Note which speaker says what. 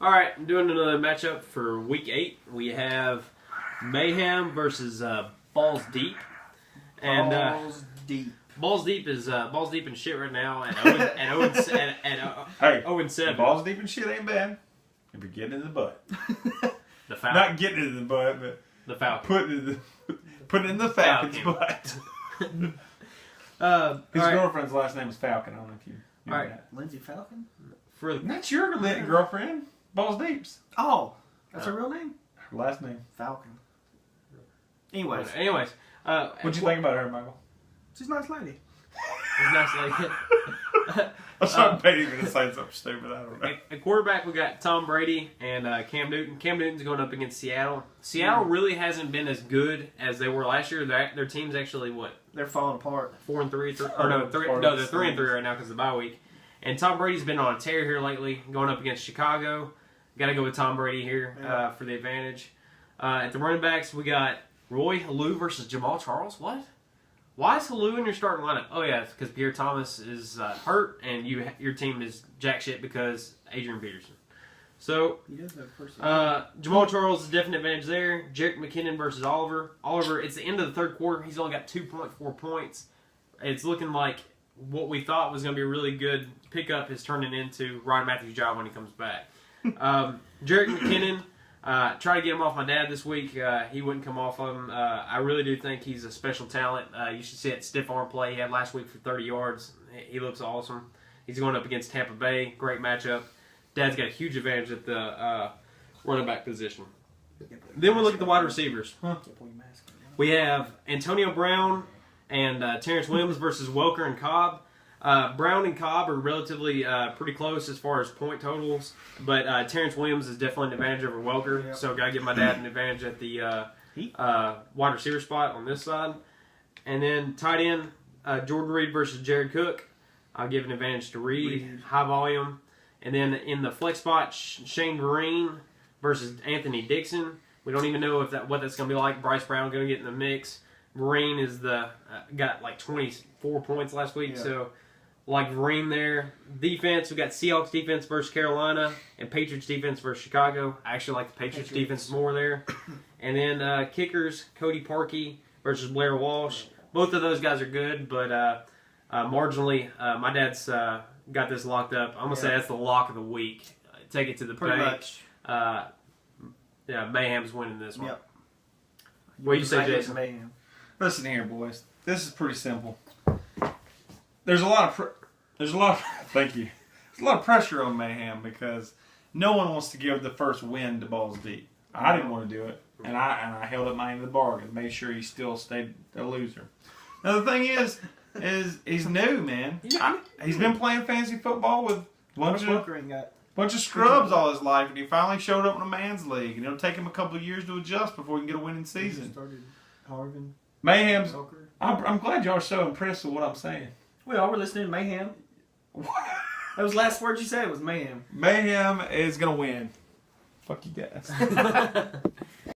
Speaker 1: All right, I'm doing another matchup for Week 8. We have Mayhem versus Balls Deep. And
Speaker 2: Balls Deep.
Speaker 1: Balls Deep is balls deep in shit right now, and 0-7.
Speaker 3: Balls deep in shit ain't bad. If you're getting in the butt.
Speaker 1: The Falcon.
Speaker 3: Not getting in the butt, but
Speaker 1: the Falcon.
Speaker 3: Putting it in the Falcon's butt. His girlfriend's last name is Falcon. I don't know if you knew that.
Speaker 2: Lindsay Falcon?
Speaker 3: That's your girlfriend. Balls Deeps.
Speaker 2: Oh, that's her real name?
Speaker 3: Her last name.
Speaker 2: Falcon. Anyways.
Speaker 3: What'd you think about her, Michael?
Speaker 2: She's a nice lady.
Speaker 1: She's a nice lady.
Speaker 3: I'm sorry, Betty's going to say something stupid. I don't know.
Speaker 1: At quarterback, we got Tom Brady and Cam Newton. Cam Newton's going up against Seattle. Seattle really hasn't been as good as they were last year. Their team's actually, what?
Speaker 2: They're falling apart.
Speaker 1: 4-3. They're 3-3 right now because of the bye week. And Tom Brady's been on a tear here lately, going up against Chicago. Got to go with Tom Brady here for the advantage. At the running backs, we got Roy Halou versus Jamal Charles. What? Why is Halou in your starting lineup? Oh, yeah, it's because Pierre Thomas is hurt, and your team is jack shit because Adrian Peterson. So, Jamal Charles is a definite advantage there. Jerick McKinnon versus Oliver. Oliver, it's the end of the third quarter. He's only got 2.4 points. It's looking like what we thought was going to be a really good pickup is turning into Ryan Matthews' job when he comes back. Jerick McKinnon, try to get him off my dad this week. He wouldn't come off of him. I really do think he's a special talent. You should see that stiff arm play he had last week for 30 yards. He looks awesome. He's going up against Tampa Bay. Great matchup. Dad's got a huge advantage at the running back position. Then we look at the wide receivers. We have Antonio Brown and Terrence Williams versus Welker and Cobb. Brown and Cobb are relatively pretty close as far as point totals, but Terrence Williams is definitely an advantage over Welker, so got to give my dad an advantage at the wide receiver spot on this side. And then tight end, Jordan Reed versus Jared Cook. I'll give an advantage to Reed, high volume. And then in the flex spot, Shane Vereen versus Anthony Dixon. We don't even know what that's going to be like. Bryce Brown going to get in the mix. Vereen is got like 24 points last week, so like Vereen there. Defense, we got Seahawks defense versus Carolina and Patriots defense versus Chicago. I actually like the Patriots defense more there. And then kickers, Cody Parkey versus Blair Walsh. Both of those guys are good, but marginally, my dad's got this locked up. I'm going to say that's the lock of the week. Take it to the bank. Mayhem's winning this one.
Speaker 2: Yep.
Speaker 1: What do you say, Jason?
Speaker 2: Mayhem.
Speaker 3: Listen here, boys. This is pretty simple. There's a lot of thank you. There's a lot of pressure on Mayhem because no one wants to give the first win to Balls Deep. I didn't want to do it, and I held up my end of the bargain, made sure he still stayed a loser. Now the thing is he's new, man. He's been playing fantasy football with a bunch of scrubs all his life, and he finally showed up in a man's league, and it'll take him a couple of years to adjust before he can get a winning season. Mayhem's. I'm glad y'all are so impressed with what I'm saying.
Speaker 2: We all were listening to Mayhem. That was the last word you said was Mayhem.
Speaker 3: Mayhem is going to win. Fuck you guys.